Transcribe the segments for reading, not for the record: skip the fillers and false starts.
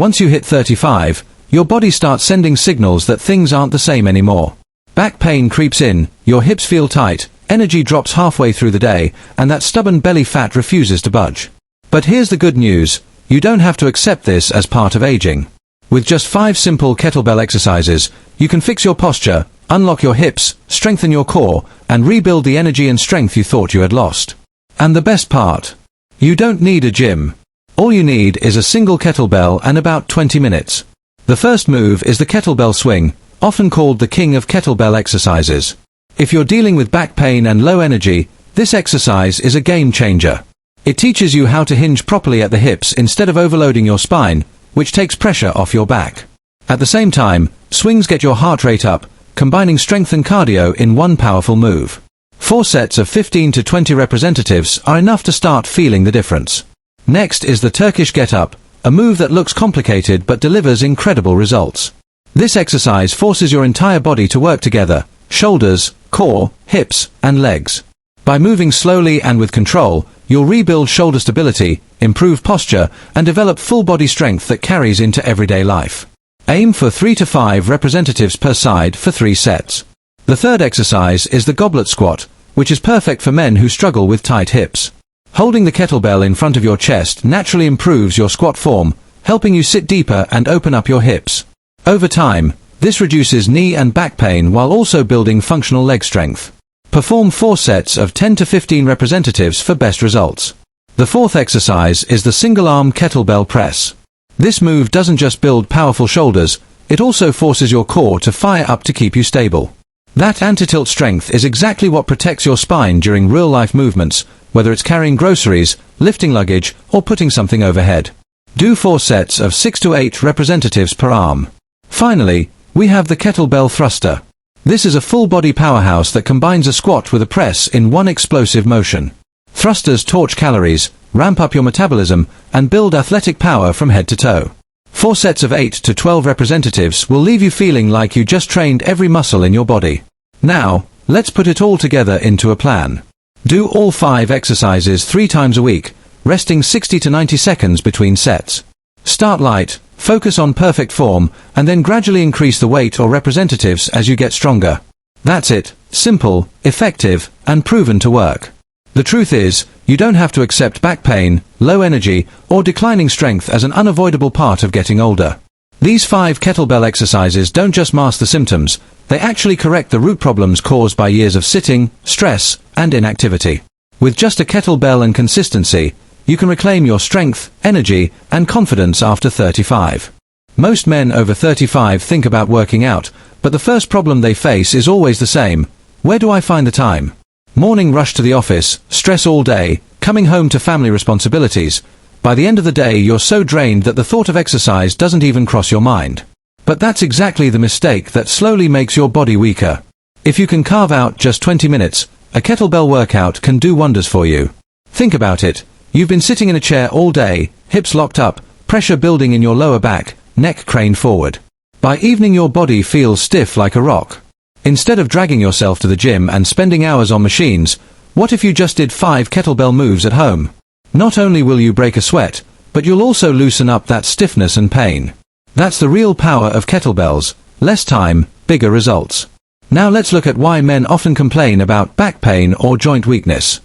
Once you hit 35, your body starts sending signals that things aren't the same anymore. Back pain creeps in, your hips feel tight, energy drops halfway through the day, and that stubborn belly fat refuses to budge. But here's the good news, you don't have to accept this as part of aging. With just 5 simple kettlebell exercises, you can fix your posture, unlock your hips, strengthen your core, and rebuild the energy and strength you thought you had lost. And the best part? You don't need a gym. All you need is a single kettlebell and about 20 minutes. The first move is the kettlebell swing, often called the king of kettlebell exercises. If you're dealing with back pain and low energy, this exercise is a game changer. It teaches you how to hinge properly at the hips instead of overloading your spine, which takes pressure off your back. At the same time, swings get your heart rate up, combining strength and cardio in one powerful move. 4 sets of 15 to 20 representatives are enough to start feeling the difference. Next is the Turkish get-up, a move that looks complicated but delivers incredible results. This exercise forces your entire body to work together, shoulders, core, hips, and legs. By moving slowly and with control, you'll rebuild shoulder stability, improve posture, and develop full body strength that carries into everyday life. Aim for 3 to 5 representatives per side for 3 sets. The third exercise is the goblet squat, which is perfect for men who struggle with tight hips. Holding the kettlebell in front of your chest naturally improves your squat form, helping you sit deeper and open up your hips. Over time, this reduces knee and back pain while also building functional leg strength. Perform 4 sets of 10 to 15 representatives for best results. The fourth exercise is the single-arm kettlebell press. This move doesn't just build powerful shoulders, it also forces your core to fire up to keep you stable. That anti-tilt strength is exactly what protects your spine during real-life movements, whether it's carrying groceries, lifting luggage, or putting something overhead. Do 4 sets of 6 to 8 representatives per arm. Finally, we have the kettlebell thruster. This is a full-body powerhouse that combines a squat with a press in one explosive motion. Thrusters torch calories, ramp up your metabolism, and build athletic power from head to toe. 4 sets of 8 to 12 representatives will leave you feeling like you just trained every muscle in your body. Now, let's put it all together into a plan. Do all 5 exercises 3 times a week, resting 60 to 90 seconds between sets. Start light, focus on perfect form, and then gradually increase the weight or representatives as you get stronger. That's it, simple, effective, and proven to work. The truth is, you don't have to accept back pain, low energy, or declining strength as an unavoidable part of getting older. These 5 kettlebell exercises don't just mask the symptoms, they actually correct the root problems caused by years of sitting, stress, and inactivity. With just a kettlebell and consistency, you can reclaim your strength, energy, and confidence after 35. Most men over 35 think about working out, but the first problem they face is always the same: where do I find the time? Morning rush to the office, stress all day, coming home to family responsibilities. By the end of the day you're so drained that the thought of exercise doesn't even cross your mind. But that's exactly the mistake that slowly makes your body weaker. If you can carve out just 20 minutes, a kettlebell workout can do wonders for you. Think about it. You've been sitting in a chair all day, hips locked up, pressure building in your lower back, neck craned forward. By evening your body feels stiff like a rock. Instead of dragging yourself to the gym and spending hours on machines, what if you just did 5 kettlebell moves at home? Not only will you break a sweat, but you'll also loosen up that stiffness and pain. That's the real power of kettlebells: less time, bigger results. Now let's look at why men often complain about back pain or joint weakness.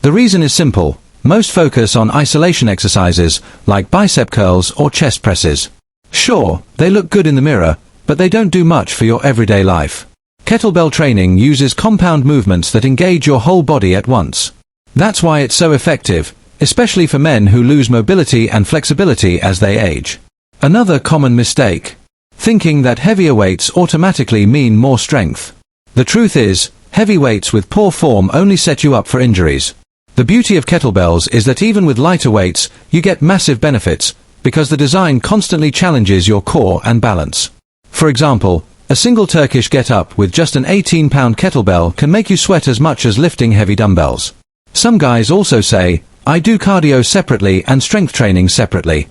The reason is simple: most focus on isolation exercises, like bicep curls or chest presses. Sure, they look good in the mirror, but they don't do much for your everyday life. Kettlebell training uses compound movements that engage your whole body at once. That's why it's so effective, especially for men who lose mobility and flexibility as they age. Another common mistake: thinking that heavier weights automatically mean more strength. The truth is, heavy weights with poor form only set you up for injuries. The beauty of kettlebells is that even with lighter weights, you get massive benefits, because the design constantly challenges your core and balance. For example, a single Turkish get-up with just an 18-pound kettlebell can make you sweat as much as lifting heavy dumbbells. Some guys also say, I do cardio separately and strength training separately.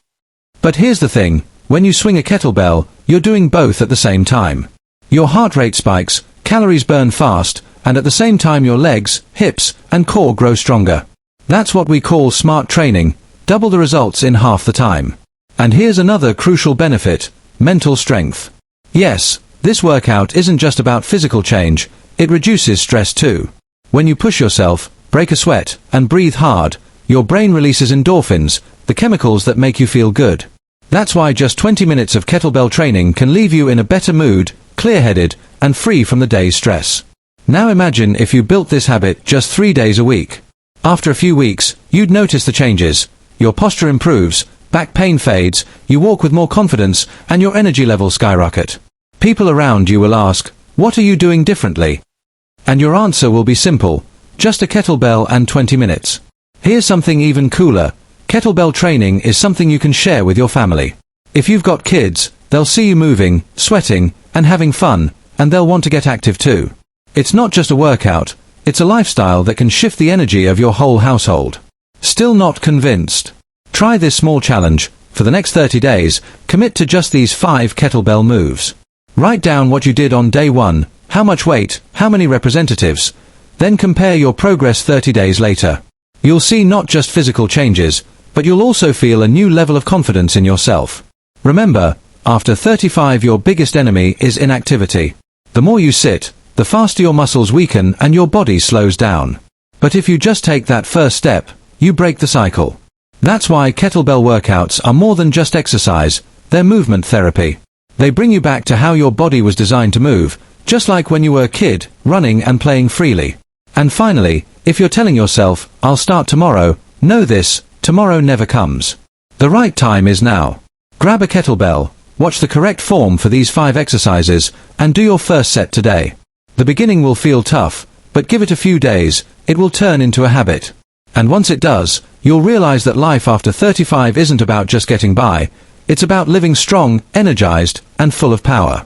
But here's the thing: when you swing a kettlebell, you're doing both at the same time. Your heart rate spikes, calories burn fast, and at the same time your legs, hips, and core grow stronger. That's what we call smart training, double the results in half the time. And here's another crucial benefit: mental strength. Yes, this workout isn't just about physical change, it reduces stress too. When you push yourself, break a sweat, and breathe hard, your brain releases endorphins, the chemicals that make you feel good. That's why just 20 minutes of kettlebell training can leave you in a better mood, clear-headed, and free from the day's stress. Now imagine if you built this habit just 3 days a week. After a few weeks, you'd notice the changes. Your posture improves, back pain fades, you walk with more confidence, and your energy levels skyrocket. People around you will ask, "What are you doing differently?" And your answer will be simple: just a kettlebell and 20 minutes. Here's something even cooler: kettlebell training is something you can share with your family. If you've got kids, they'll see you moving, sweating, and having fun, and they'll want to get active too. It's not just a workout, it's a lifestyle that can shift the energy of your whole household. Still not convinced? Try this small challenge. For the next 30 days, commit to just these 5 kettlebell moves. Write down what you did on day 1, how much weight, how many representatives. Then compare your progress 30 days later. You'll see not just physical changes, but you'll also feel a new level of confidence in yourself. Remember, after 35 your biggest enemy is inactivity. The more you sit, the faster your muscles weaken and your body slows down. But if you just take that first step, you break the cycle. That's why kettlebell workouts are more than just exercise, they're movement therapy. They bring you back to how your body was designed to move, just like when you were a kid, running and playing freely. And finally, if you're telling yourself, "I'll start tomorrow," know this: tomorrow never comes. The right time is now. Grab a kettlebell, watch the correct form for these 5 exercises, and do your first set today. The beginning will feel tough, but give it a few days, it will turn into a habit. And once it does, you'll realize that life after 35 isn't about just getting by, it's about living strong, energized, and full of power.